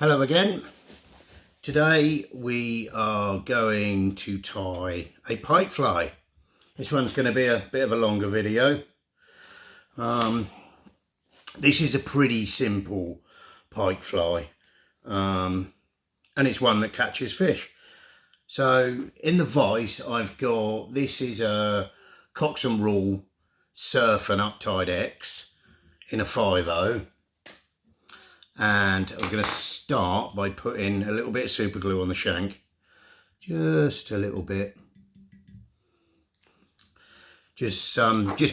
Hello again. Today we are going to tie a pike fly. This one's going to be a bit of a longer video. This is a pretty simple pike fly, and it's one that catches fish. So in the vise I've got, this is a Cox and Rule Surf and Uptide X in a 5/0. And I'm going to start by putting a little bit of super glue on the shank, just a little bit, just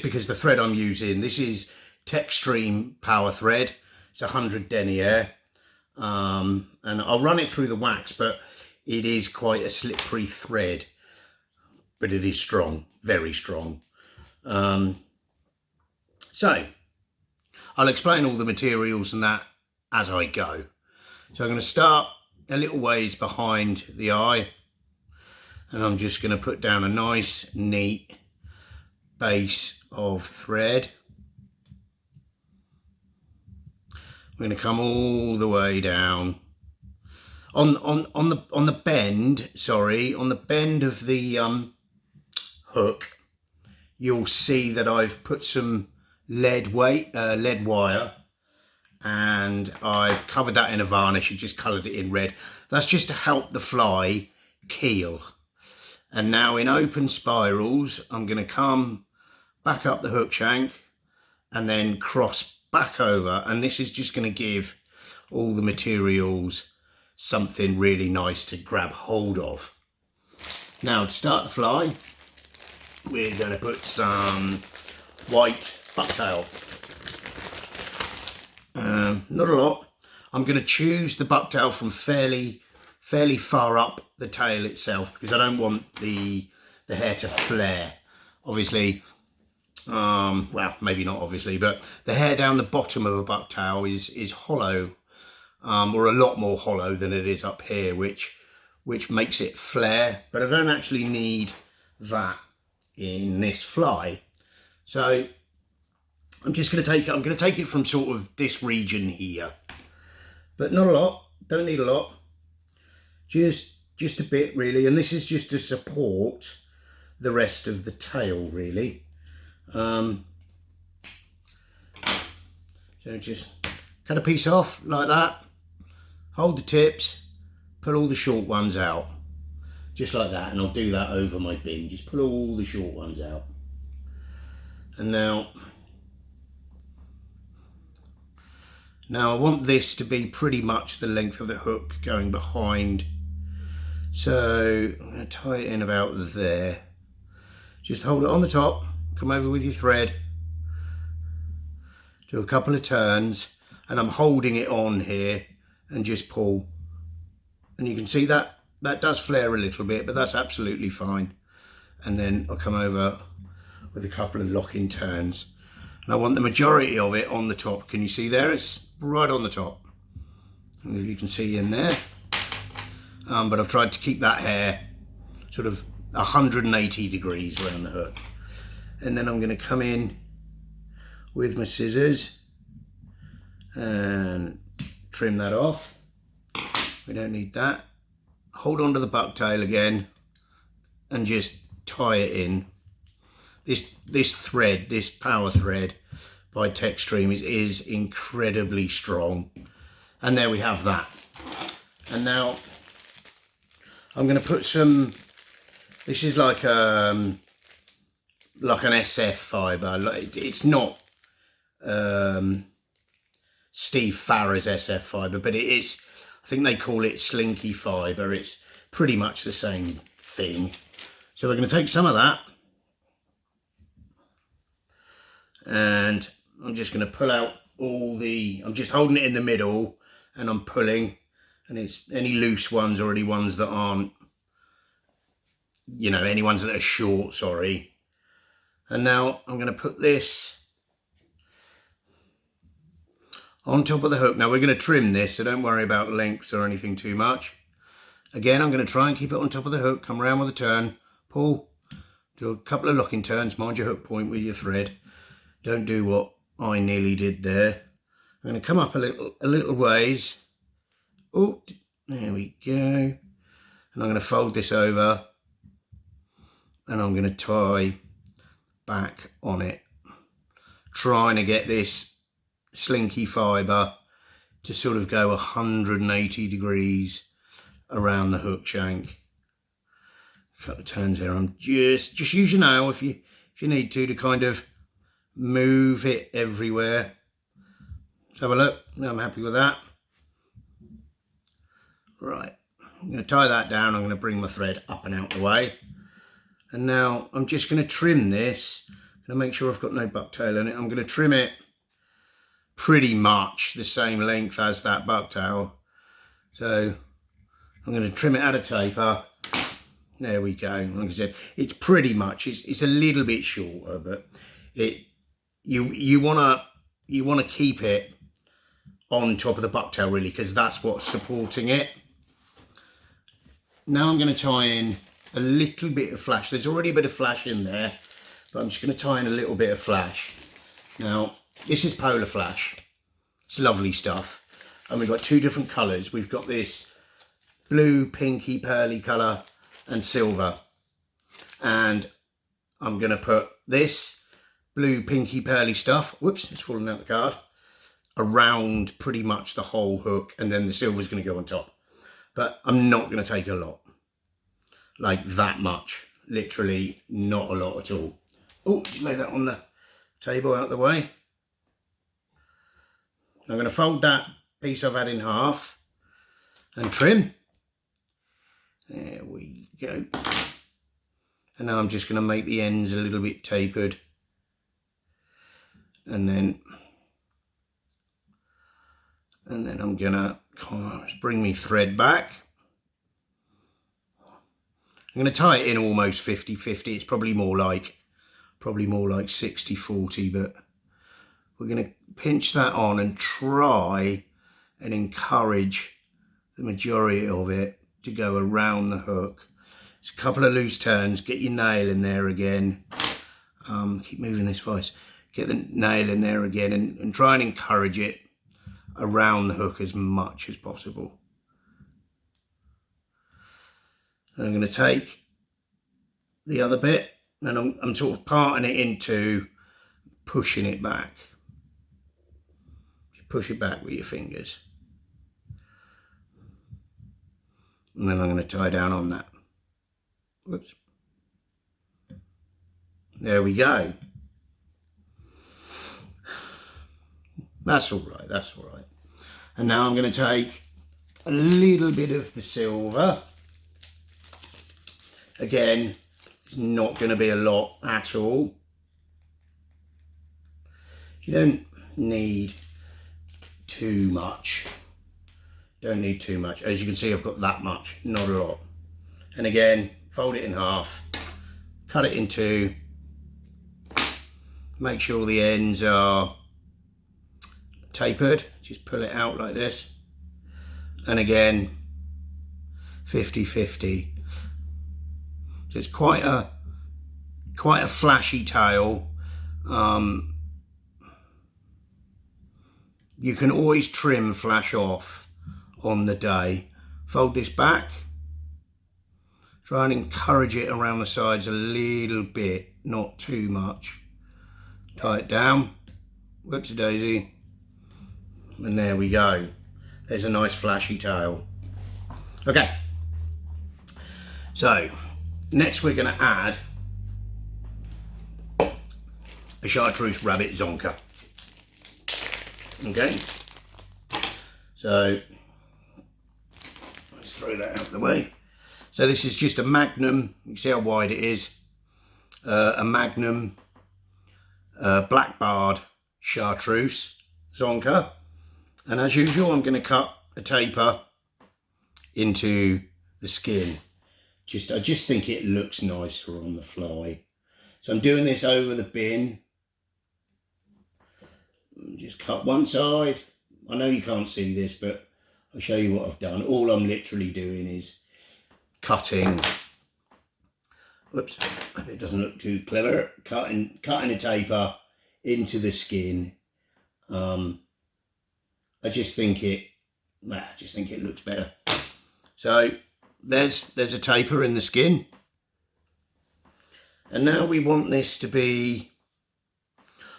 because the thread I'm using, this is Textreme power thread. It's 100 denier, and I'll run it through the wax, but it is quite a slippery thread, but it is strong, very strong. So I'll explain all the materials and that as I go. So I'm going to start a little ways behind the eye, and I'm just going to put down a nice neat base of thread. I'm going to come all the way down on the bend, sorry, on the bend of the hook. You'll see that I've put some lead wire, and I've covered that in a varnish and just coloured it in red. That's just to help the fly keel. And now in open spirals, I'm going to come back up the hook shank and then cross back over, and this is just going to give all the materials something really nice to grab hold of. Now to start the fly, we're going to put some white bucktail. Not a lot. I'm going to choose the bucktail from fairly far up the tail itself, because I don't want the hair to flare. Obviously, well, maybe not obviously, but the hair down the bottom of a bucktail is hollow, or a lot more hollow than it is up here, which makes it flare. But I don't actually need that in this fly. So I'm just going to take it from sort of this region here, but not a lot. Don't need a lot. Just a bit really, and this is just to support the rest of the tail really. So just cut a piece off like that. Hold the tips. Pull all the short ones out, just like that, and I'll do that over my bin. Just pull all the short ones out, and now I want this to be pretty much the length of the hook going behind. So I'm going to tie it in about there. Just hold it on the top, come over with your thread, do a couple of turns, and I'm holding it on here and just pull. And you can see that does flare a little bit, but that's absolutely fine. And then I'll come over with a couple of lock-in turns. And I want the majority of it on the top. Can you see there? It's right on the top. And if you can see in there. But I've tried to keep that hair sort of 180 degrees around the hook. And then I'm going to come in with my scissors and trim that off. We don't need that. Hold on to the bucktail again and just tie it in. This thread, this power thread by Textreme is incredibly strong. And there we have that. And now I'm going to put some, this is like an SF fibre. It's not Steve Farrer's SF fibre, but it is, I think they call it slinky fibre. It's pretty much the same thing. So we're going to take some of that, and I'm just going to pull out I'm just holding it in the middle and I'm pulling, and it's any loose ones or any ones that aren't, any ones that are short, sorry. And now I'm going to put this on top of the hook. Now we're going to trim this, so don't worry about lengths or anything too much. Again, I'm going to try and keep it on top of the hook, come around with a turn, pull, do a couple of locking turns, mind your hook point with your thread. Don't do what I nearly did there. I'm going to come up a little ways Oh, there we go. And I'm going to fold this over and I'm going to tie back on it, trying to get this slinky fibre to sort of go 180 degrees around the hook shank. A couple of turns here. I'm just use your nail if you need to kind of move it everywhere. Let's have a look. I'm happy with that. Right, I'm going to tie that down. I'm going to bring my thread up and out the way. And now I'm just going to trim this. I'm going to make sure I've got no bucktail in it. I'm going to trim it pretty much the same length as that bucktail. So I'm going to trim it at a taper. There we go. Like I said, it's pretty much, it's a little bit shorter, but you want to keep it on top of the bucktail really, because that's what's supporting it. Now I'm going to tie in a little bit of flash. There's already a bit of flash in there, but I'm just going to tie in a little bit of flash. Now, this is polar flash. It's lovely stuff. And we've got two different colours. We've got this blue, pinky, pearly colour and silver. And I'm going to put this blue, pinky, pearly stuff, whoops, it's fallen out the card, around pretty much the whole hook, and then the silver's going to go on top. But I'm not going to take a lot, like that much, literally not a lot at all. Oh, just lay that on the table out of the way. I'm going to fold that piece I've had in half and trim. There we go. And now I'm just going to make the ends a little bit tapered. And then I'm going to bring my thread back. I'm going to tie it in almost 50-50. It's probably more like 60-40, but we're going to pinch that on and try and encourage the majority of it to go around the hook. It's a couple of loose turns. Get your nail in there again. Keep moving this vice. Get the nail in there again and try and encourage it around the hook as much as possible. And I'm going to take the other bit and I'm sort of parting it into pushing it back. Push it back with your fingers. And then I'm going to tie down on that. Whoops. There we go. That's all right, that's all right. And now I'm going to take a little bit of the silver. Again, it's not going to be a lot at all. You don't need too much. Don't need too much. As you can see, I've got that much, not a lot. And again, fold it in half, cut it in two, make sure the ends are tapered, just pull it out like this. And again, 50-50. So it's quite a flashy tail. You can always trim flash off on the day. Fold this back. Try and encourage it around the sides a little bit, not too much. Tie it down. Whoopsie daisy. And there we go. There's a nice flashy tail. Okay. So, next we're going to add a Chartreuse rabbit zonker. Okay. So, let's throw that out of the way. So this is just a Magnum, you can see how wide it is, a Magnum black barred Chartreuse Zonker. And as usual, I'm going to cut a taper into the skin. I just think it looks nicer on the fly. So I'm doing this over the bin. Just cut one side. I know you can't see this, but I'll show you what I've done. All I'm literally doing is cutting, whoops, it doesn't look too clever, cutting a taper into the skin. I just think it I just think it looks better. So there's a taper in the skin. And now we want this to be,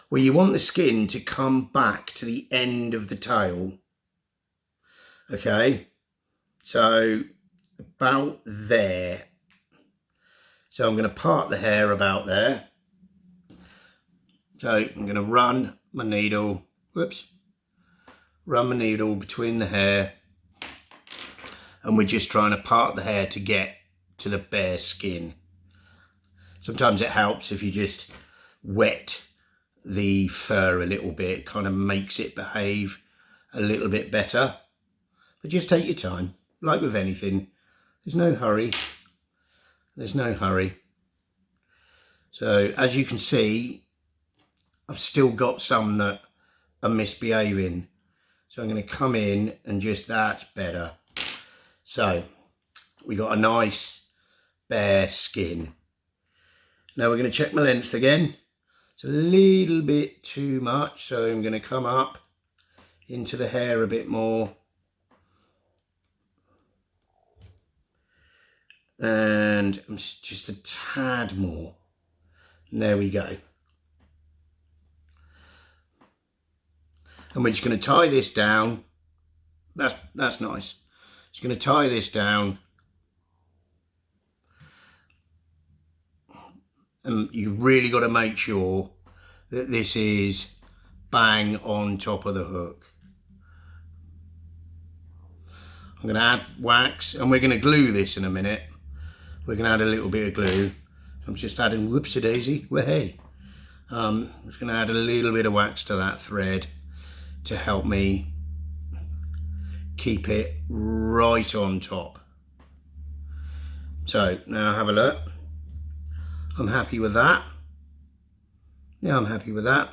well, you want the skin to come back to the end of the tail. Okay, so about there. So I'm going to part the hair about there. So I'm going to run my needle, run my needle between the hair, and we're just trying to part the hair to get to the bare skin. Sometimes it helps if you just wet the fur a little bit, kind of makes it behave a little bit better. But just take your time, like with anything. There's no hurry. There's no hurry. So as you can see, I've still got some that are misbehaving. So I'm going to come in and just, that's better. So we got a nice bare skin. Now we're going to check my length again. It's a little bit too much, so I'm going to come up into the hair a bit more. And just a tad more. And there we go. And we're just going to tie this down. That's nice. Just going to tie this down. And you've really got to make sure that this is bang on top of the hook. I'm going to add wax, and we're going to glue this in a minute. We're going to add a little bit of glue. I'm just adding, whoopsie daisy, well, hey. I'm just going to add a little bit of wax to that thread to help me keep it right on top. So now have a look. I'm happy with that. Yeah, I'm happy with that.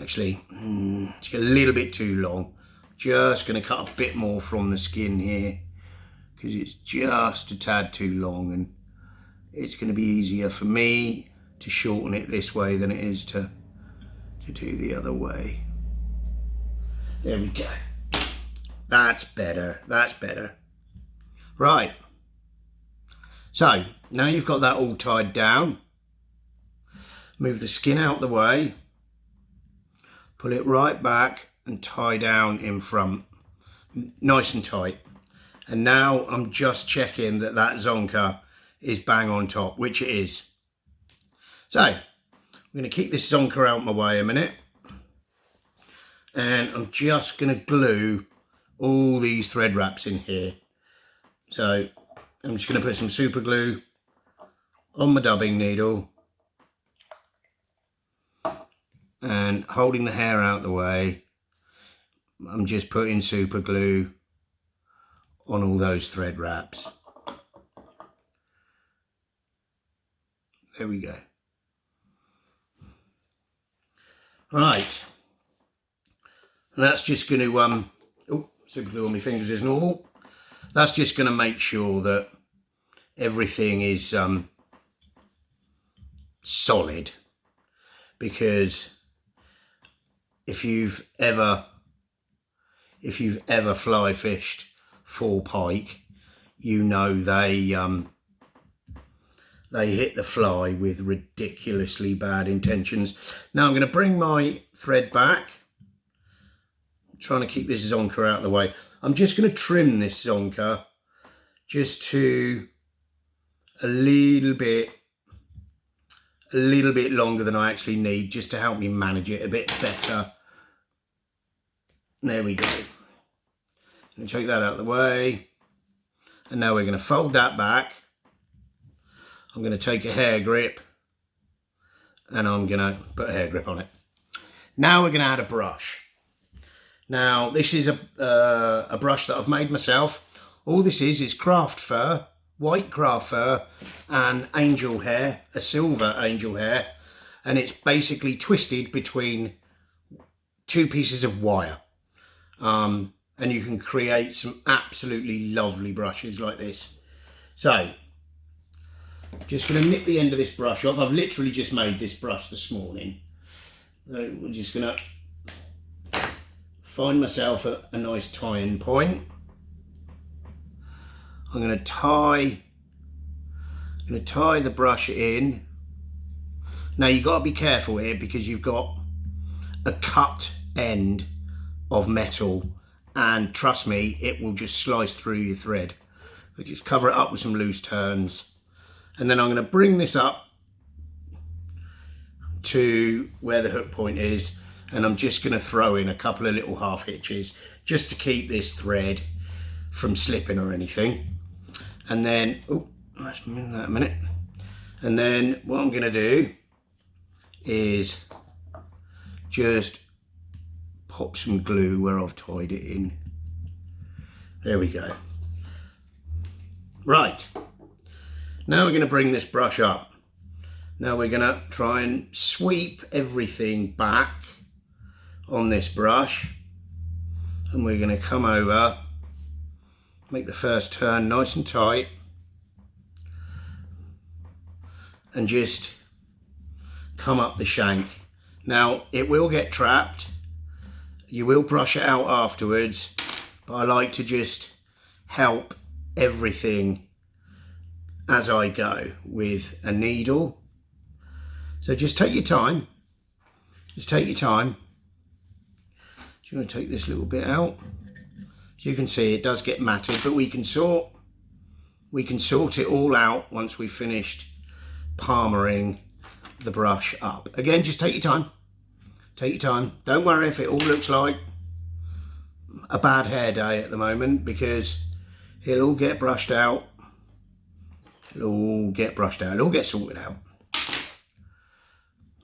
Actually, it's a little bit too long. Just going to cut a bit more from the skin here because it's just a tad too long, and it's going to be easier for me to shorten it this way than it is to do the other way. There we go. That's better. That's better. Right. So now you've got that all tied down. Move the skin out the way. Pull it right back and tie down in front. Nice and tight. And now I'm just checking that that zonker is bang on top, which it is. So I'm going to keep this zonker out of my way a minute. And I'm just going to glue all these thread wraps in here. So I'm just going to put some super glue on my dubbing needle and holding the hair out the way, I'm just putting super glue on all those thread wraps. There we go. Right, and that's just going to super glue on my fingers as normal. That's just going to make sure that everything is solid, because if you've ever fly fished for pike, you know they hit the fly with ridiculously bad intentions. Now I'm going to bring my thread back, I'm trying to keep this zonker out of the way. I'm just going to trim this zonker just to a little bit longer than I actually need, just to help me manage it a bit better. There we go. I'm going to take that out of the way. And now we're going to fold that back. I'm going to take a hair grip and I'm going to put a hair grip on it. Now we're going to add a brush. Now this is a brush that I've made myself. All this is craft fur, white craft fur, and angel hair, a silver angel hair, and it's basically twisted between two pieces of wire. And you can create some absolutely lovely brushes like this. So, just going to nip the end of this brush off. I've literally just made this brush this morning. So we're just gonna find myself a nice tying point. I'm gonna tie the brush in. Now you've got to be careful here because you've got a cut end of metal, and trust me, it will just slice through your thread. So just cover it up with some loose turns, and then I'm going to bring this up to where the hook point is, and I'm just going to throw in a couple of little half hitches just to keep this thread from slipping or anything. And then, oh, let's move that a minute. And then what I'm going to do is just pop some glue where I've tied it in. There we go. Right, now we're going to bring this brush up. Now we're going to try and sweep everything back on this brush, and we're going to come over, make the first turn nice and tight, and just come up the shank. Now it will get trapped, you will brush it out afterwards, but I like to just help everything as I go with a needle. So just take your time, just take your time. Just going to take this little bit out. As you can see, it does get matted, but we can sort it all out once we've finished palmering the brush up. Again, just take your time. Take your time. Don't worry if it all looks like a bad hair day at the moment, because it'll all get brushed out. It'll all get brushed out. It'll all get sorted out.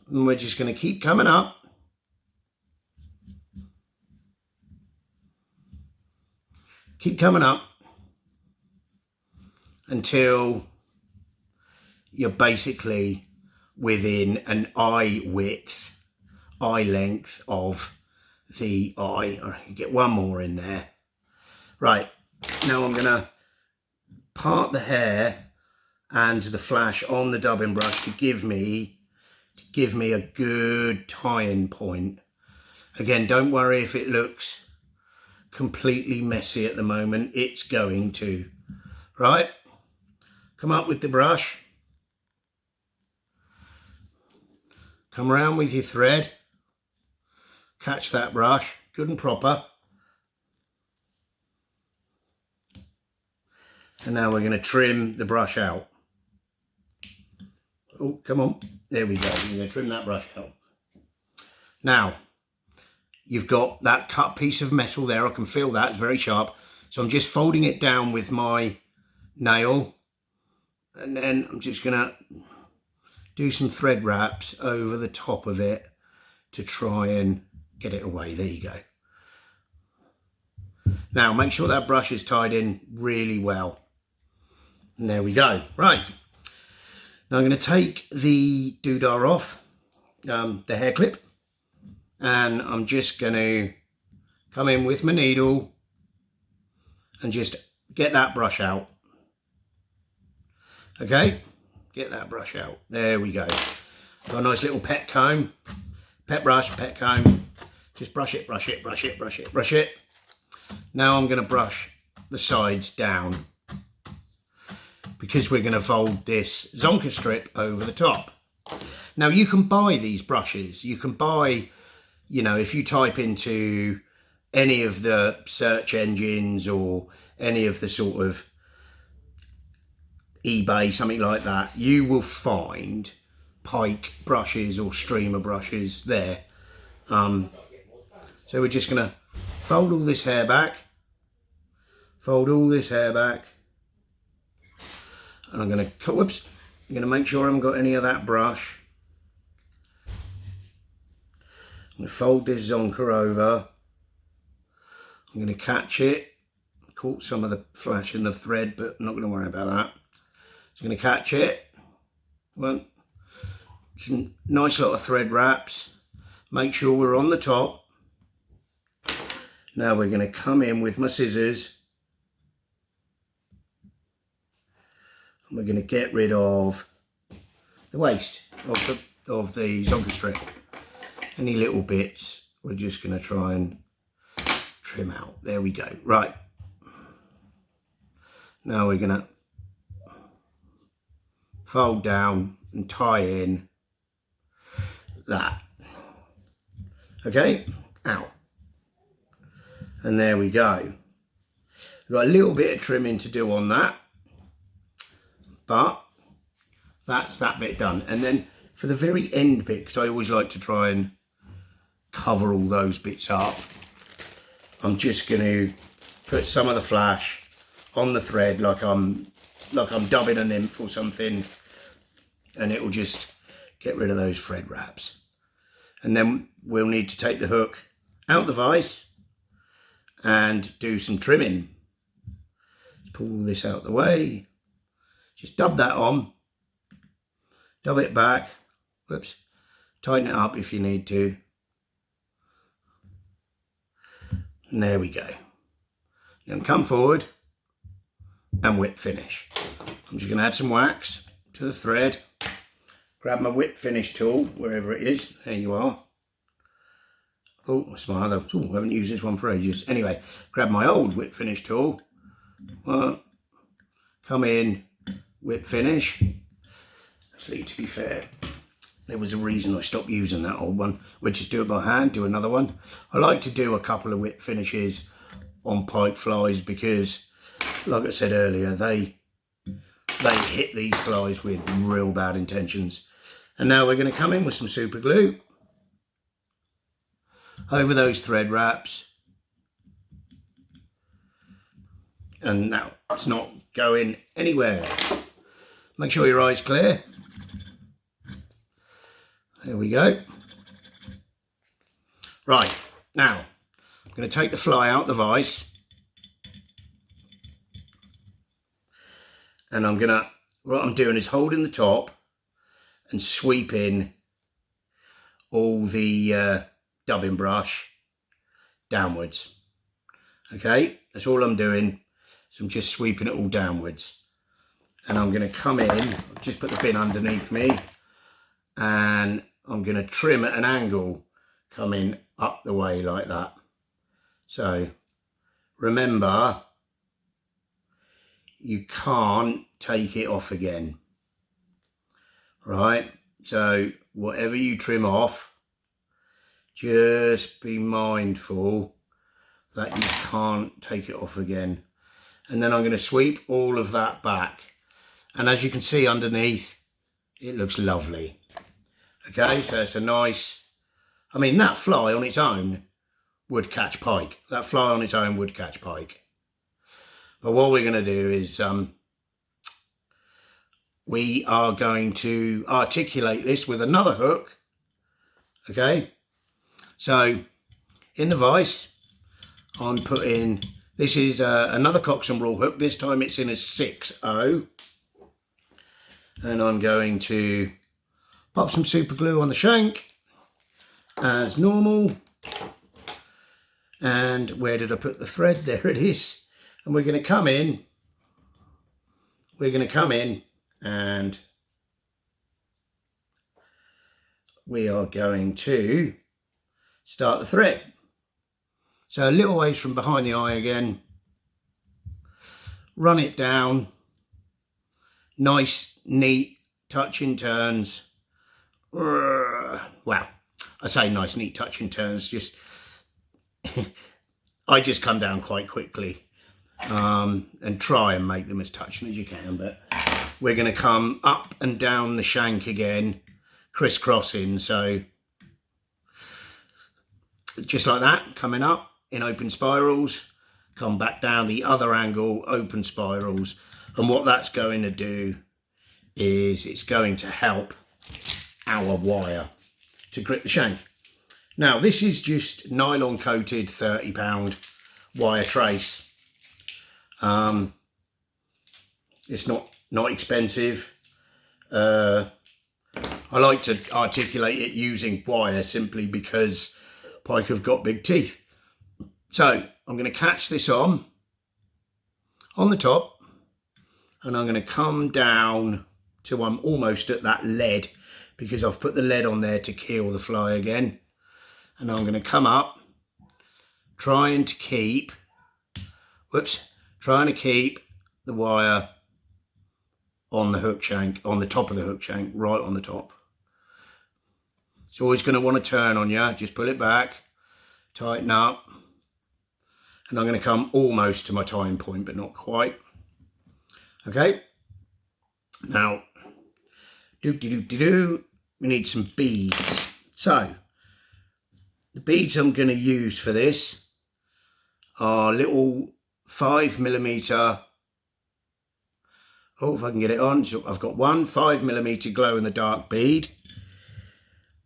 And we're just going to keep coming up. Keep coming up until you're basically within an eye length of the eye. Or you get one more in there. Right, now I'm going to part the hair and the flash on the dubbing brush to give me a good tying point. Again, don't worry if it looks completely messy at the moment, it's going to. Right, come up with the brush, come around with your thread, catch that brush good and proper, and now we're going to trim the brush out. Oh, come on, there we go. We're going to trim that brush out. Now you've got that cut piece of metal there. I can feel that, it's very sharp. So I'm just folding it down with my nail, and then I'm just gonna do some thread wraps over the top of it to try and get it away. There you go. Now make sure that brush is tied in really well. And there we go. Right, now I'm going to take the doodah off, the hair clip, and I'm just going to come in with my needle and just get that brush out. Okay, get that brush out. There we go. Got a nice little pet comb, pet brush, pet comb. Just brush it, brush it, brush it, brush it, brush it. Now I'm going to brush the sides down, because we're going to fold this Zonker strip over the top. Now you can buy these brushes. You can buy, you know, if you type into any of the search engines or any of the sort of eBay, something like that, you will find Pike brushes or streamer brushes there. So we're just going to fold all this hair back, fold all this hair back, and I'm going to, whoops, I'm going to make sure I haven't got any of that brush. I'm going to fold this Zonker over. I'm going to catch it. Caught some of the flash in the thread, but I'm not going to worry about that. Just going to catch it. Well, some nice lot of thread wraps. Make sure we're on the top. Now we're going to come in with my scissors. And we're going to get rid of the waste of the Zonker strip. Any little bits, we're just going to try and trim out. There we go. Right. Now we're going to fold down and tie in that. Okay, out. And there we go. We've got a little bit of trimming to do on that, but that's that bit done. And then for the very end bit, because I always like to try and cover all those bits up, I'm just going to put some of the flash on the thread like I'm dubbing a nymph or something, and it will just get rid of those thread wraps. And then we'll need to take the hook out the vise and do some trimming. Pull this out the way, just dub that on, dub it back, whoops, tighten it up if you need to. And there we go. Then come forward and whip finish. I'm just going to add some wax to the thread, grab my whip finish tool, wherever it is, there you are. Oh, that's my other tool, I haven't used this one for ages. Anyway, grab my old whip finish tool, come in, whip finish. Actually, to be fair, there was a reason I stopped using that old one, which is do it by hand, do another one. I like to do a couple of whip finishes on pike flies because, like I said earlier, they hit these flies with real bad intentions. And now we're going to come in with some super glue over those thread wraps. And now it's not going anywhere. Make sure your eye's clear. There we go. Right, now I'm going to take the fly out the vise, and what I'm doing is holding the top and sweeping all the dubbing brush downwards. Okay, that's all I'm doing. So I'm just sweeping it all downwards, and I'm going to come in, I'll just put the bin underneath me, and I'm going to trim at an angle coming up the way like that. So remember, you can't take it off again, right? So whatever you trim off, just be mindful that you can't take it off again. And then I'm going to sweep all of that back, and as you can see underneath, it looks lovely. Okay, so it's a nice, I mean, that fly on its own would catch pike. That fly on its own would catch pike. But what we're going to do is we are going to articulate this with another hook. Okay, so in the vise, I'm putting, this is another Cox and Rule hook. This time it's in a 6/0. And I'm going to pop some super glue on the shank as normal. And where did I put the thread? There it is. And we're going to come in. And we are going to start the thread. So a little ways from behind the eye again. Run it down. Nice, neat, touching turns. Well, I say nice, neat, touching turns. Just I just come down quite quickly and try and make them as touching as you can. But we're going to come up and down the shank again, crisscrossing. So just like that, coming up in open spirals, come back down the other angle, open spirals. And what that's going to do is it's going to help our wire to grip the shank. Now, this is just nylon coated 30-pound wire trace. It's not expensive. I like to articulate it using wire simply because pike have got big teeth. So I'm going to catch this on the top, and I'm going to come down till I'm almost at that lead, because I've put the lead on there to kill the fly again. And I'm going to come up, trying to keep the wire on the hook shank, on the top of the hook shank, right on the top. It's always going to want to turn on you. Just pull it back, tighten up, and I'm going to come almost to my tying point, but not quite. Okay. Now, we need some beads. So, the beads I'm going to use for this are little 5mm. Oh, if I can get it on. So I've got one 5mm glow in the dark bead.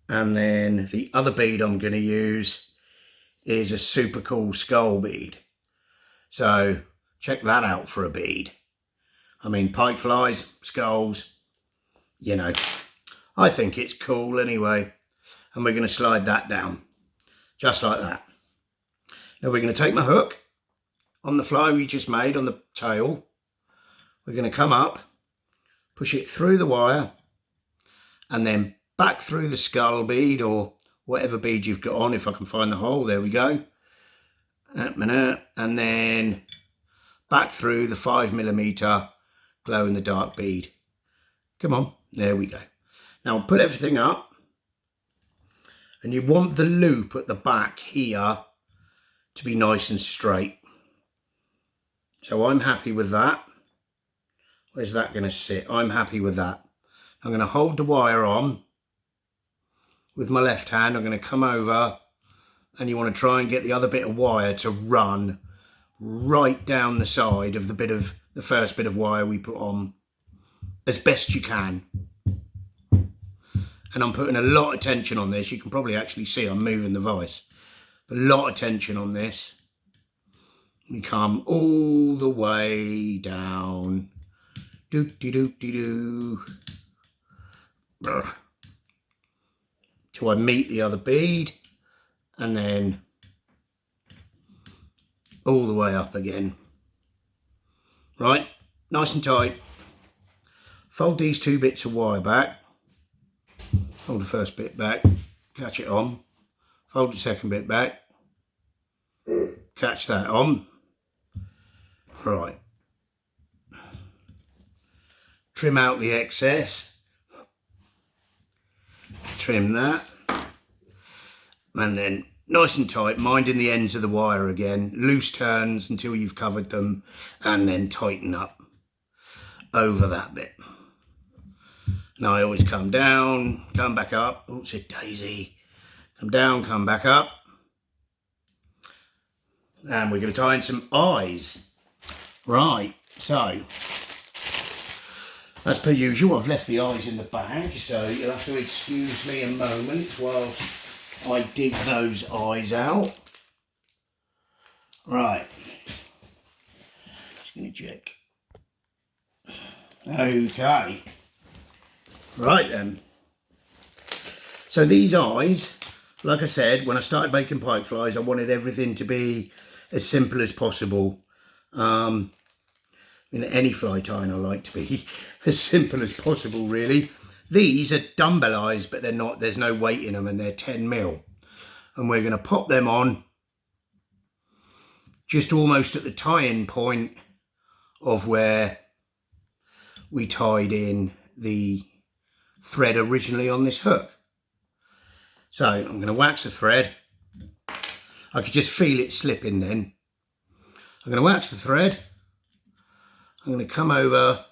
And then the other bead I'm going to use is a super cool skull bead. So check that out for a bead. I mean, pike flies, skulls, you know, I think it's cool anyway. And we're going to slide that down, just like that. Now we're going to take my hook on the fly we just made on the tail. We're going to come up, push it through the wire, and then back through the skull bead or whatever bead you've got on, if I can find the hole. There we go. And then back through the 5mm glow in the dark bead. Come on, there we go. Now put everything up, and you want the loop at the back here to be nice and straight. So I'm happy with that. Where's that going to sit? I'm happy with that. I'm going to hold the wire on with my left hand. I'm going to come over, and you want to try and get the other bit of wire to run right down the side of the first bit of wire we put on as best you can. And I'm putting a lot of tension on this. You can probably actually see I'm moving the vise. A lot of tension on this. We come all the way down. Till I meet the other bead, and then all the way up again. Right, nice and tight. Fold these two bits of wire back. Hold the first bit back, catch it on. Fold the second bit back, catch that on. Right. Trim out the excess. Trim that. And then nice and tight, minding the ends of the wire again. Loose turns until you've covered them, and then tighten up over that bit. Now I always come down, come back up. Oh, it's a daisy. Come down, come back up. And we're going to tie in some eyes. Right, so as per usual, I've left the eyes in the bag, so you'll have to excuse me a moment whilst I dig those eyes out. Right, just going to check. Okay, right then. So these eyes, like I said, when I started making pike flies, I wanted everything to be as simple as possible. In any fly tying, I like to be as simple as possible, really. These are dumbbell eyes, but they're not, there's no weight in them, and they're 10mm. And we're going to pop them on just almost at the tie-in point of where we tied in the thread originally on this hook. So I'm going to wax the thread. I could just feel it slipping then. I'm going to wax the thread. I'm going to come over,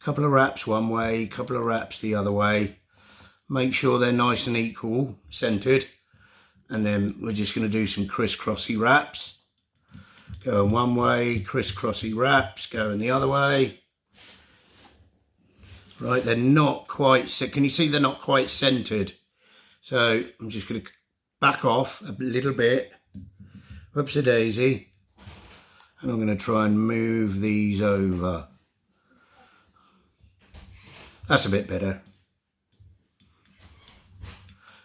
a couple of wraps one way, a couple of wraps the other way. Make sure they're nice and equal, centered. And then we're just going to do some crisscrossy wraps. Going one way, crisscrossy wraps, going the other way. Right, they're not quite, can you see they're not quite centered? So I'm just going to back off a little bit. Whoopsie-daisy. And I'm going to try and move these over. That's a bit better.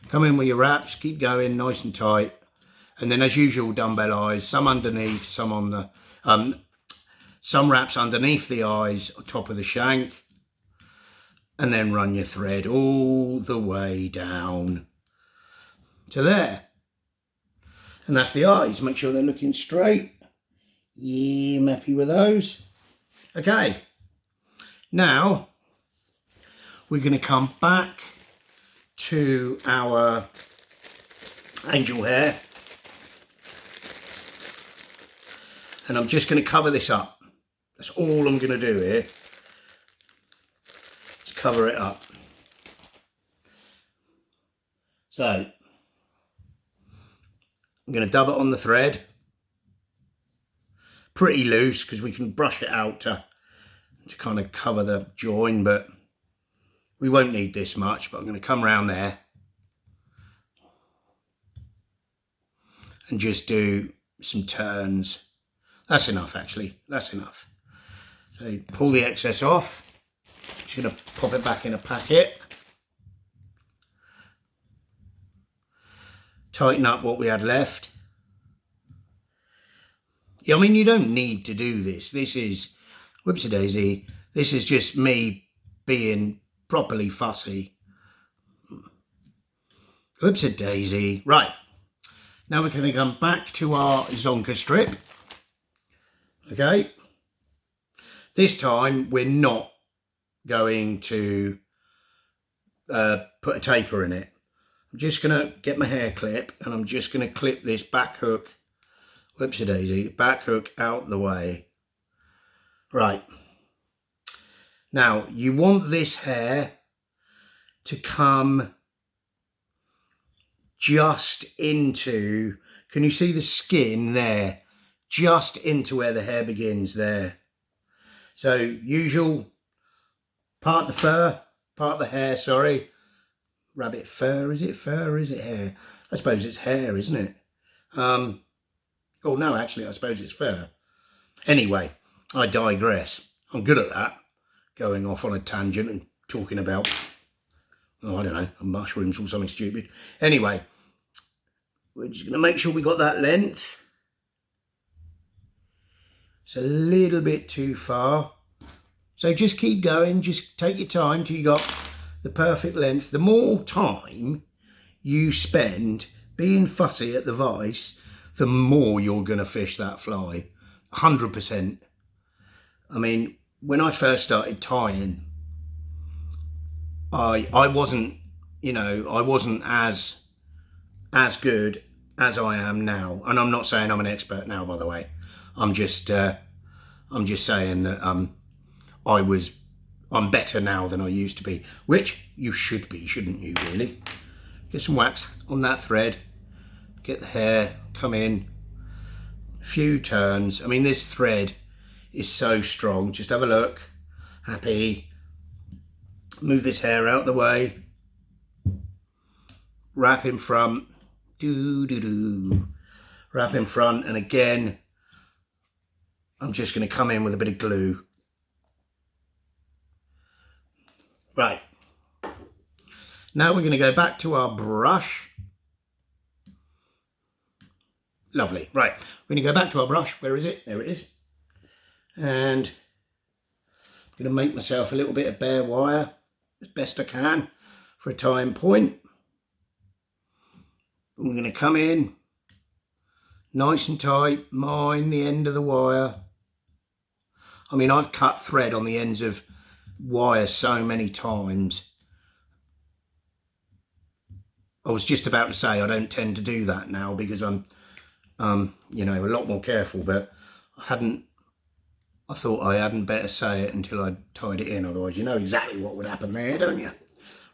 Come in with your wraps, keep going nice and tight. And then as usual, dumbbell eyes, some underneath, some on the, some wraps underneath the eyes, on top of the shank. And then run your thread all the way down to there. And that's the eyes. Make sure they're looking straight. Yeah, I'm happy with those. Okay. Now, we're going to come back to our angel hair. And I'm just going to cover this up. That's all I'm going to do here. Just cover it up. So, I'm going to dub it on the thread. Pretty loose, because we can brush it out to kind of cover the join, but we won't need this much. But I'm going to come around there and just do some turns. That's enough, actually. That's enough. So pull the excess off. Just going to pop it back in a packet. Tighten up what we had left. Yeah, I mean, you don't need to do this. This is, whoopsie-daisy, this is just me being properly fussy. Whoopsie-daisy. Right. Now we're going to come back to our Zonker strip. Okay. This time we're not going to put a taper in it. I'm just going to get my hair clip and I'm just going to clip this back hook, whoopsie daisy, back hook out the way. Right. Now you want this hair to come just into, can you see the skin there? Just into where the hair begins there. So usual part of the fur, part of the hair, sorry. Rabbit fur, is it fur or is it hair? I suppose it's hair, isn't it? Oh no, actually I suppose it's fur. Anyway, I digress. I'm good at that. Going off on a tangent and talking about, oh, I don't know, mushrooms or something stupid. Anyway, we're just going to make sure we got that length. It's a little bit too far. So just keep going, just take your time till you got the perfect length. The more time you spend being fussy at the vise, the more you're going to fish that fly. 100%. I mean, when I first started tying, I wasn't, you know, I wasn't as good as I am now. And I'm not saying I'm an expert now, by the way. I'm just saying that I'm better now than I used to be, which you should be, shouldn't you, really? Get some wax on that thread, get the hair, come in, a few turns. I mean, this thread is so strong. Just have a look. Happy. Move this hair out the way. Wrap in front. Wrap in front, and again, I'm just going to come in with a bit of glue. Right. Now we're going to go back to our brush. Lovely. Right. We're going to go back to our brush. Where is it? There it is. And I'm going to make myself a little bit of bare wire as best I can for a tying point. And we're going to come in nice and tight, mind the end of the wire. I mean, I've cut thread on the ends of wire so many times. I was just about to say I don't tend to do that now because I'm, you know, a lot more careful, but I thought I hadn't better say it until I tied it in, otherwise you know exactly what would happen there, don't you?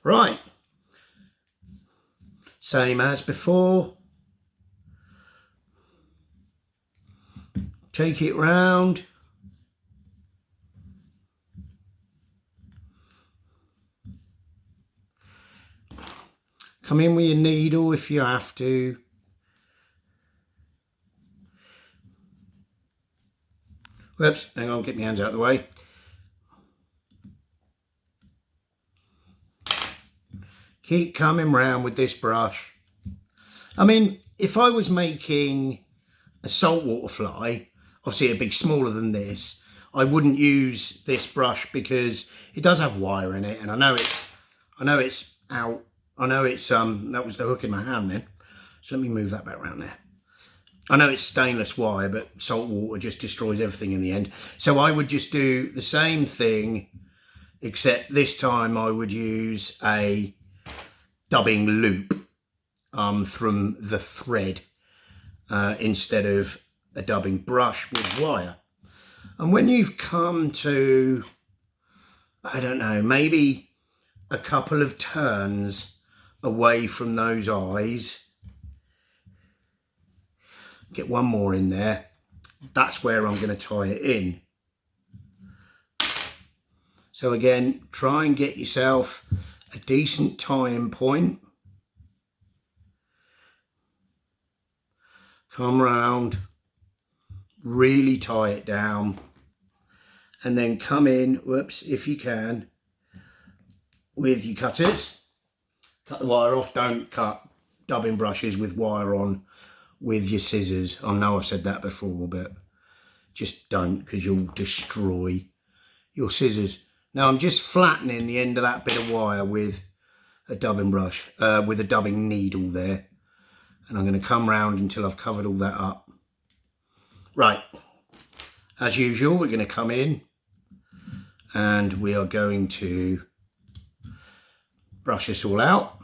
Right. Same as before. Take it round. Come in with your needle if you have to. Whoops, hang on, get my hands out of the way. Keep coming round with this brush. I mean, if I was making a saltwater fly, obviously a bit smaller than this, I wouldn't use this brush because it does have wire in it, and I know it's out. I know it's that was the hook in my hand then. So let me move that back around there. I know it's stainless wire, but salt water just destroys everything in the end. So I would just do the same thing, except this time I would use a dubbing loop from the thread instead of a dubbing brush with wire. And when you've come to, I don't know, maybe a couple of turns away from those eyes, get one more in there, that's where I'm going to tie it in. So again, try and get yourself a decent tying point. Come round, really tie it down, and then come in, whoops, if you can, with your cutters. Cut the wire off. Don't cut dubbing brushes with wire on with your scissors. I know I've said that before, but just don't, because you'll destroy your scissors. Now I'm just flattening the end of that bit of wire with a dubbing brush, with a dubbing needle there. And I'm going to come round until I've covered all that up. Right, as usual, we're going to come in and we are going to brush this all out.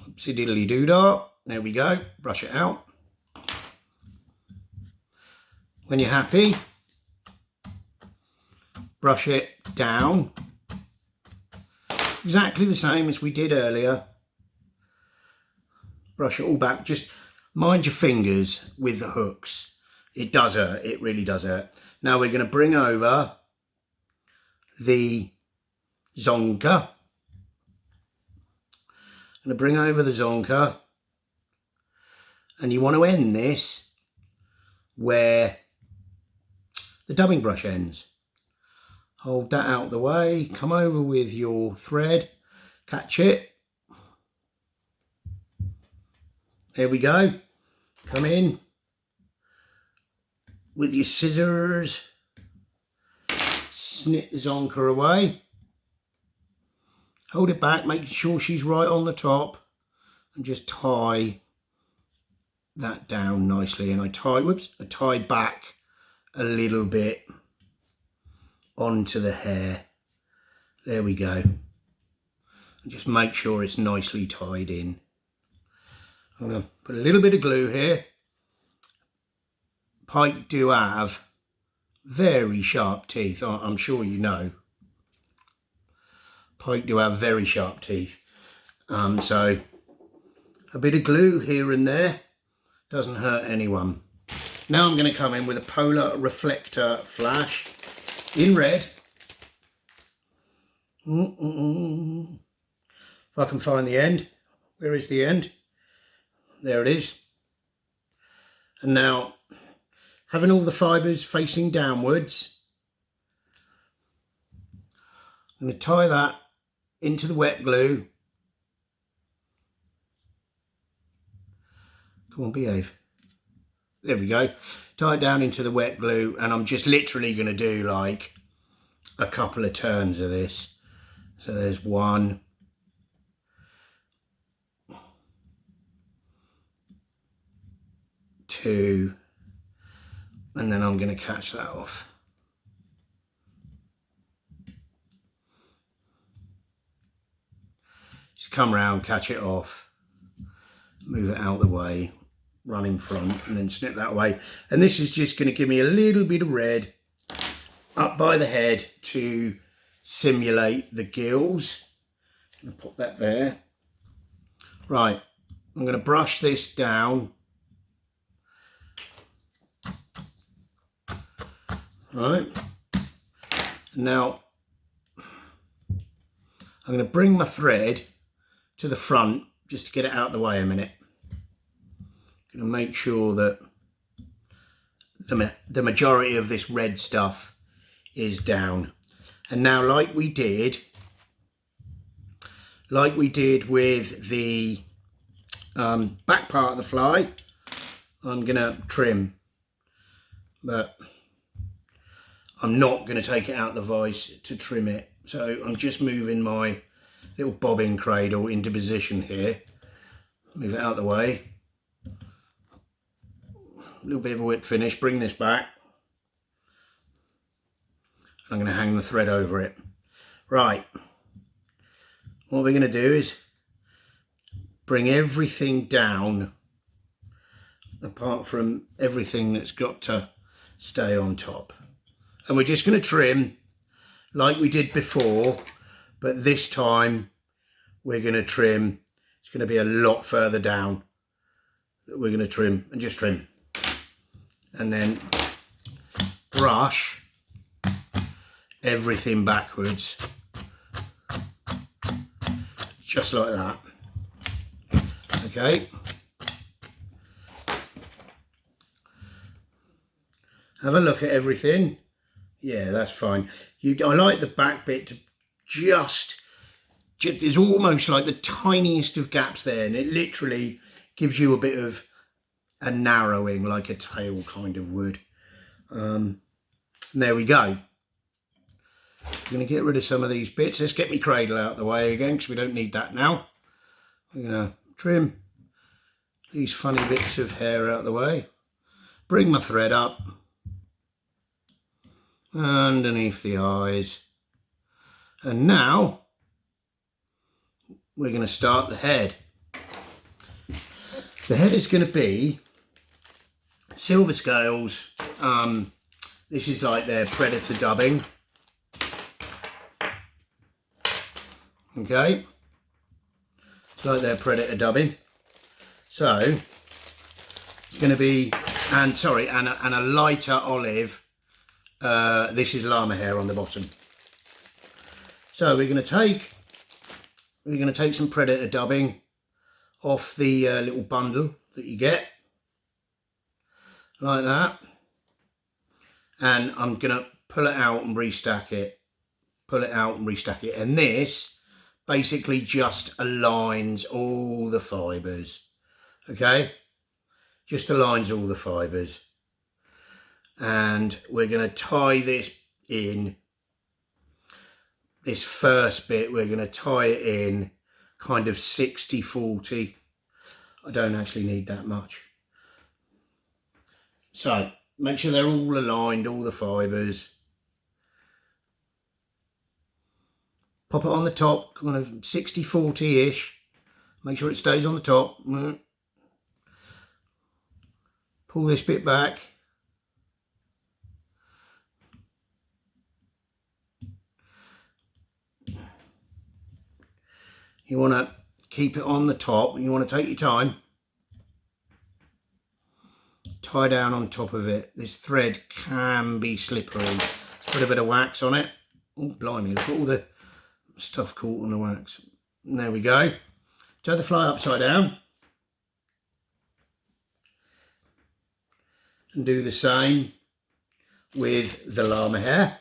Oopsie diddly doo-dah. There we go, brush it out. When you're happy, brush it down. Exactly the same as we did earlier. Brush it all back. Just mind your fingers with the hooks. It does hurt, it really does hurt. Now we're going to bring over the Zonker. I'm going to bring over the Zonker. And you want to end this where the dubbing brush ends. Hold that out of the way, come over with your thread, catch it. There we go. Come in with your scissors, snip the Zonker away. Hold it back, make sure she's right on the top, and just tie that down nicely. And I tie back a little bit onto the hair. There we go. And just make sure it's nicely tied in. I'm going to put a little bit of glue here. Pike do have very sharp teeth, I'm sure you know. Pike do have very sharp teeth. So a bit of glue here and there doesn't hurt anyone. Now I'm going to come in with a polar reflector flash in red. If I can find the end. Where is the end? There it is. And now, having all the fibres facing downwards, I'm going to tie that into the wet glue. Come on, behave. There we go. Tie it down into the wet glue, and I'm just literally going to do like a couple of turns of this. So there's 1, 2, and then I'm going to catch that off. Just come round, catch it off, move it out of the way, run in front, and then snip that away. And this is just going to give me a little bit of red up by the head to simulate the gills. I'm going to put that there. Right, I'm going to brush this down. Right, now I'm going to bring my thread to the front just to get it out of the way a minute. Going to make sure that the majority of this red stuff is down. And now, like we did with the back part of the fly, I'm going to trim, but I'm not going to take it out of the vise to trim it. So I'm just moving my little bobbin cradle into position here. Move it out of the way. A little bit of a whip finish, bring this back. I'm going to hang the thread over it. Right, what we're going to do is bring everything down, apart from everything that's got to stay on top. And we're just going to trim like we did before, but this time we're going to trim. It's going to be a lot further down that we're going to trim, and just trim. And then brush everything backwards, just like that. Okay. Have a look at everything. Yeah, that's fine. I like the back bit to just there's almost like the tiniest of gaps there, and it literally gives you a bit of a narrowing, like a tail kind of would. There we go. I'm going to get rid of some of these bits. Let's get my cradle out of the way again, because we don't need that now. I'm going to trim these funny bits of hair out of the way. Bring my thread up underneath the eyes. And now we're going to start the head. The head is going to be silver scales. This is like their predator dubbing. Okay, it's like their predator dubbing. So it's going to be, and a lighter olive. This is llama hair on the bottom. So we're going to take some predator dubbing off the little bundle that you get, like that, and I'm going to pull it out and restack it, and this basically just aligns all the fibres. Okay, just aligns all the fibres, and we're going to tie this in. This first bit, we're going to tie it in kind of 60-40. I don't actually need that much. So make sure they're all aligned, all the fibres. Pop it on the top, kind of 60-40-ish. Make sure it stays on the top. Pull this bit back. You want to keep it on the top, and you want to take your time. Tie down on top of it. This thread can be slippery. Let's put a bit of wax on it. Oh, blimey, look at all the stuff caught on the wax. And there we go. Turn the fly upside down. And do the same with the llama hair.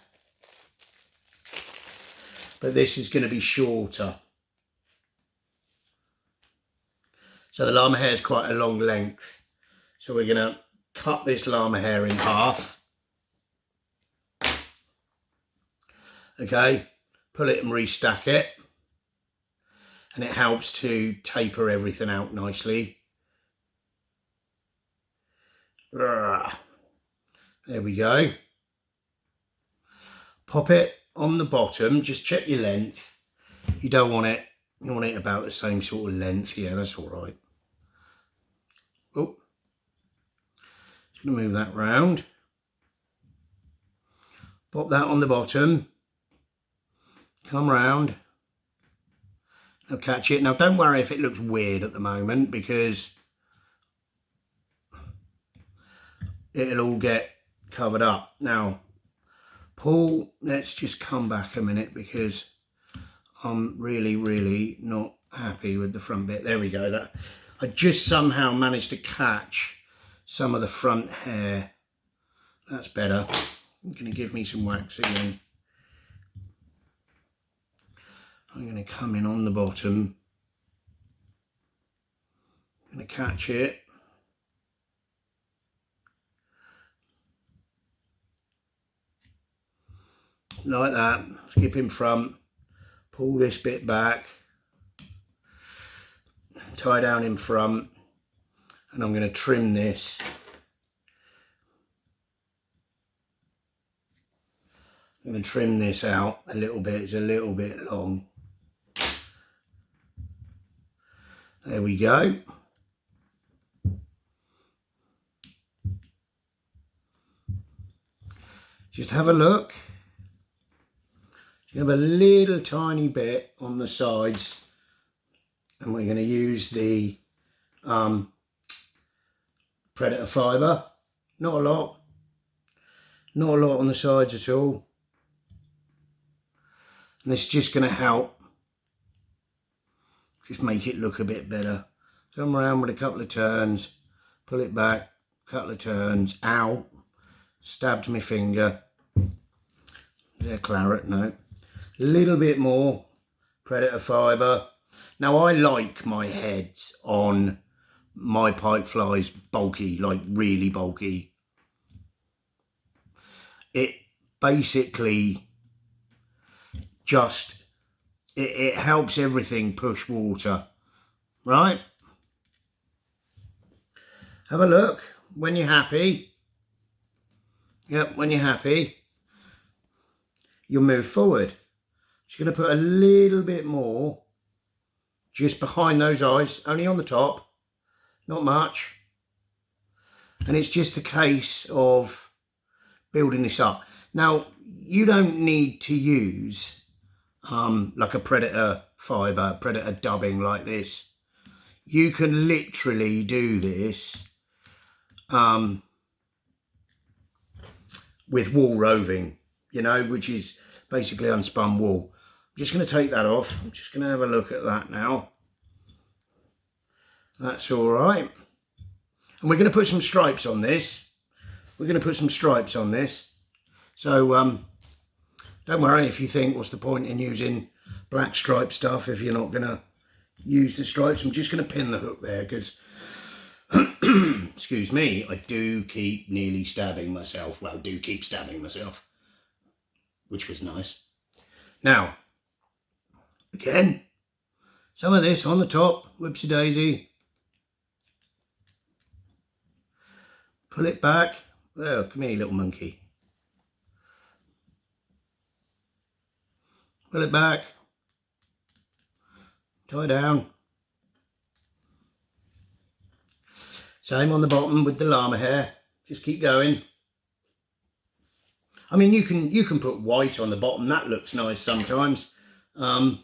But this is going to be shorter. So the llama hair is quite a long length. So we're going to cut this llama hair in half. Okay, pull it and restack it. And it helps to taper everything out nicely. There we go. Pop it on the bottom, just check your length. You don't want it, you want it about the same sort of length. Yeah, that's all right. Oh, just going to move that round. Pop that on the bottom. Come round. Now catch it. Now don't worry if it looks weird at the moment, because it'll all get covered up. Now, Paul, let's just come back a minute, because I'm really not happy with the front bit. There we go. That I just somehow managed to catch some of the front hair. That's better. I'm going to give me some wax again. I'm going to come in on the bottom. I'm going to catch it. Like that. Skip in front. Pull this bit back. tie down in front, and I'm going to trim this. I'm going to trim this out a little bit. It's a little bit long. There we go. Just have a look. You have a little tiny bit on the sides, and we're going to use the Predator fibre. Not a lot. Not a lot on the sides at all. And it's just going to help just make it look a bit better. Come around with a couple of turns, pull it back, couple of turns. Ow, stabbed my finger. Is there claret? No. A little bit more Predator fibre. Now I like my heads on my pike flies bulky, like really bulky. It basically just, it helps everything push water, right? Have a look when you're happy. Yep, when you're happy, you'll move forward. Just going to put a little bit more just behind those eyes, only on the top, not much. And it's just a case of building this up. Now, you don't need to use like a Predator fibre, Predator dubbing like this. You can literally do this with wool roving, you know, which is basically unspun wool. I'm just going to take that off. I'm just going to have a look at that now. That's all right. And we're going to put some stripes on this. We're going to put some stripes on this. So don't worry if you think, what's the point in using black stripe stuff if you're not going to use the stripes. I'm just going to pin the hook there because, excuse me, I do keep nearly stabbing myself. Well, do keep stabbing myself, which was nice. Now, again, some of this on the top, whoopsie daisy. Pull it back. Oh, come here, little monkey. Pull it back. Tie down. Same on the bottom with the llama hair. Just keep going. I mean, you can put white on the bottom. That looks nice sometimes. I'm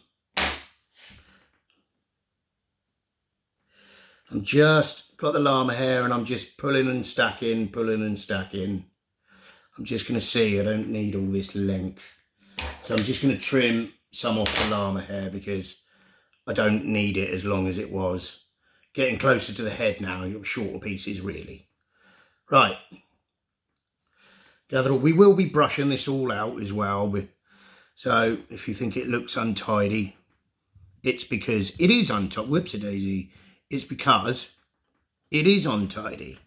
just got the llama hair and I'm just pulling and stacking, pulling and stacking. I'm just going to see, I don't need all this length. So I'm just going to trim some off the llama hair because I don't need it as long as it was. Getting closer to the head now, you've got shorter pieces really. Right. Gather all. We will be brushing this all out as well. So if you think it looks untidy, it's because it is untidy. Whoopsie daisy. It's because it is untidy.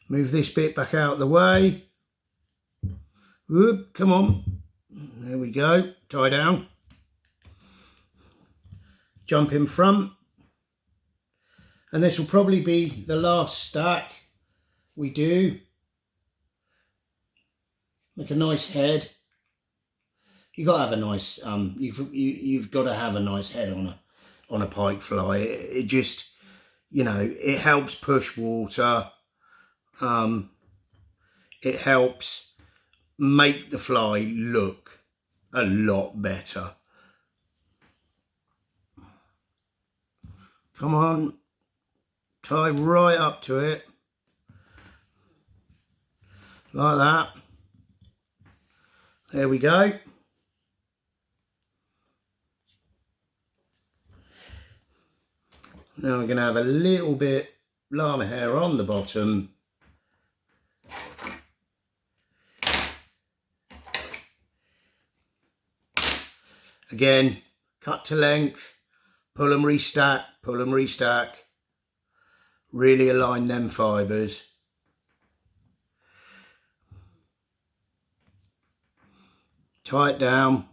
Move this bit back out of the way. Whoop, come on. There we go. Tie down. Jump in front. And this will probably be the last stack we do. Make a nice head. You've got to have a nice, you've got to have a nice head on a pike fly. It just, you know, it helps push water. It helps make the fly look a lot better. Come on, tie right up to it, like that. There we go. Now we're going to have a little bit llama hair on the bottom. Again, cut to length, pull them, restack, pull them, restack. Really align them fibres. Tie it down.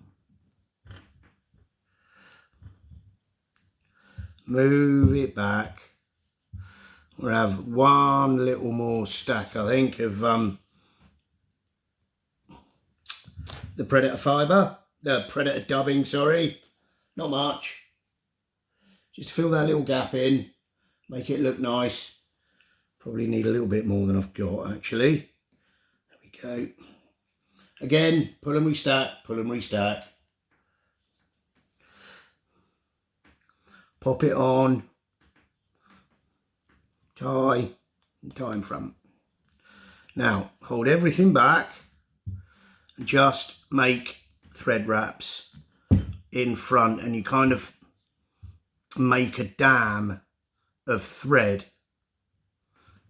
move it back. We'll have one little more stack, I think, of the Predator fibre, the Predator dubbing, sorry. Not much. Just fill that little gap in, make it look nice. Probably need a little bit more than I've got, actually. There we go. Again, pull and restack, pull and restack. Pop it on. Tie, and tie in front. Now, hold everything back and just make thread wraps in front, and you kind of make a dam of thread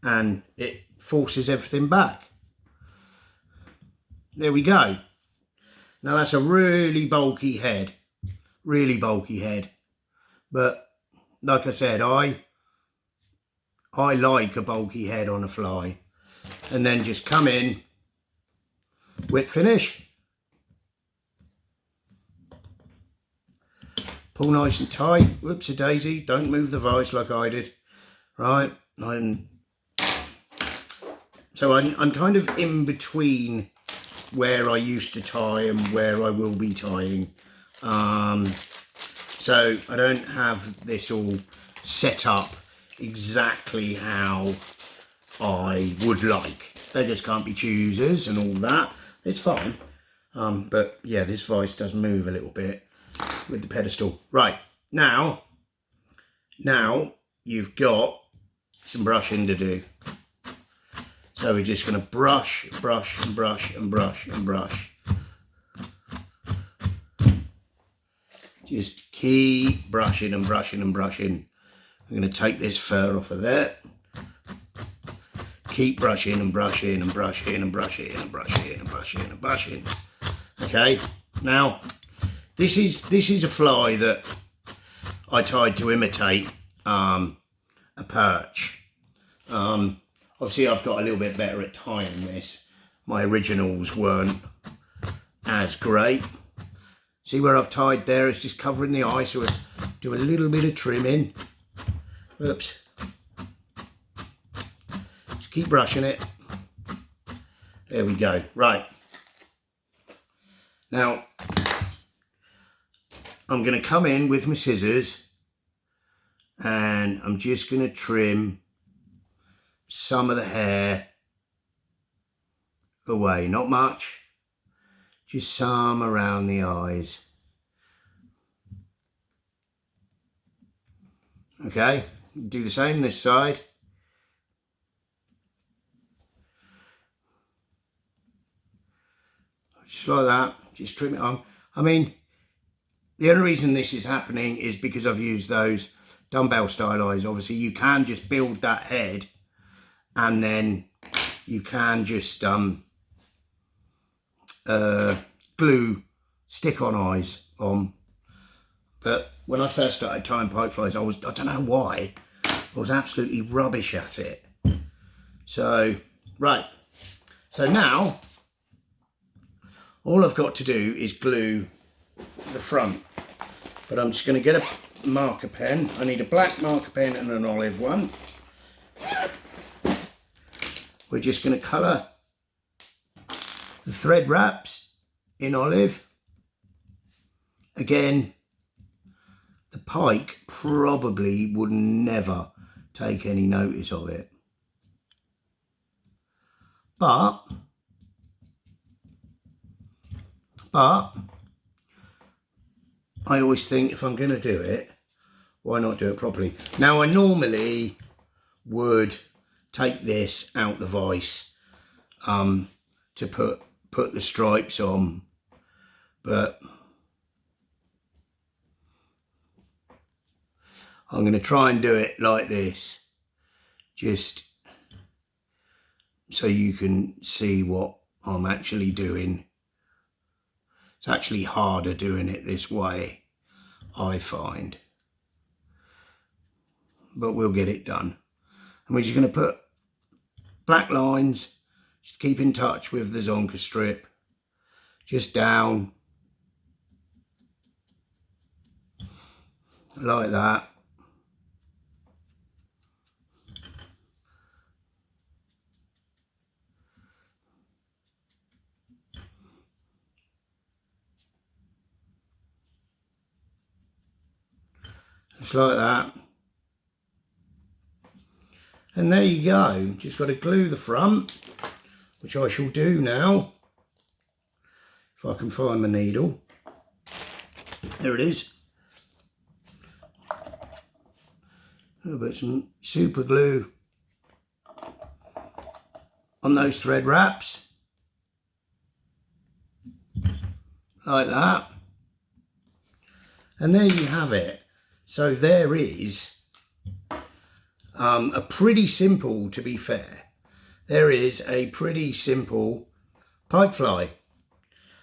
and it forces everything back. There we go. Now that's a really bulky head, but like I said, I like a bulky head on a fly. And then just come in, whip finish, pull nice and tight. Whoops a daisy, don't move the vise like I did. Right, so I'm kind of in between where I used to tie and where I will be tying. So I don't have this all set up exactly how I would like. They just can't be choosers and all that. It's fine. But yeah, this vise does move a little bit with the pedestal. Right, now you've got some brushing to do. So we're just going to brush, brush, and brush, and brush, and brush. Just keep brushing and brushing and brushing. I'm going to take this fur off of there. Keep brushing and brushing and brushing and brushing and brushing and brushing and brushing. Okay, now this is a fly that I tried to imitate a perch. Obviously I've got a little bit better at tying this. My originals weren't as great. See where I've tied there? It's just covering the eye, so we'll do a little bit of trimming. Oops. Just keep brushing it. There we go. Right. Now, I'm going to come in with my scissors and I'm just going to trim some of the hair away. Not much, just some around the eyes. Okay, do the same this side. Just like that, just trim it on. I mean, the only reason this is happening is because I've used those dumbbell style eyes. Obviously you can just build that head and then you can just glue stick-on eyes on. But when I first started tying pike flies, I don't know why, I was absolutely rubbish at it. So, right. So now, all I've got to do is glue the front. But I'm just going to get a marker pen. I need a black marker pen and an olive one. We're just going to colour the thread wraps in olive. Again, the pike probably would never take any notice of it. But I always think if I'm going to do it, why not do it properly? Now I normally would take this out the vise to put the stripes on, but I'm going to try and do it like this, just so you can see what I'm actually doing. It's actually harder doing it this way, I find, but we'll get it done. And we're just going to put black lines, just keep in touch with the Zonker strip, just down, like that. just like that. And there you go. Just got to glue the front, which I shall do now. If I can find my needle. There it is. I'll put some super glue on those thread wraps. Like that. And there you have it. So there is a pretty simple, to be fair, there is a pretty simple pike fly.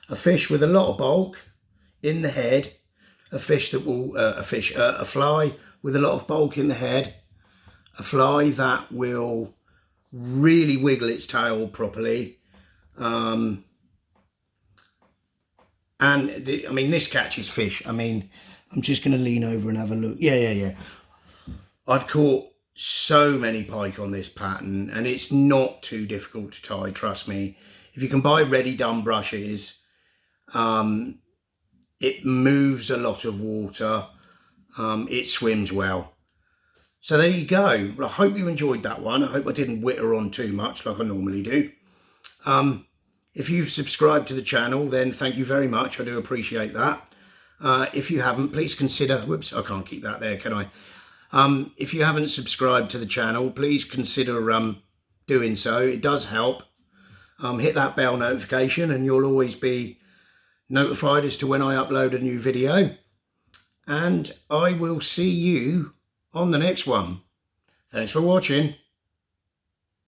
A fish with a lot of bulk in the head, a fish that will, a fly with a lot of bulk in the head, a fly that will really wiggle its tail properly. And I mean, this catches fish. I mean, I'm just going to lean over and have a look. Yeah. I've caught so many pike on this pattern, and it's not too difficult to tie, trust me. If you can buy ready done brushes, it moves a lot of water, it swims well. So there you go. Well, I hope you enjoyed that one. I hope I didn't witter on too much like I normally do. If you've subscribed to the channel, then thank you very much. I do appreciate that. If you haven't, please consider, whoops, I can't keep that there, can I? If you haven't subscribed to the channel, please consider doing so. It does help. Hit that bell notification and you'll always be notified as to when I upload a new video. And I will see you on the next one. Thanks for watching.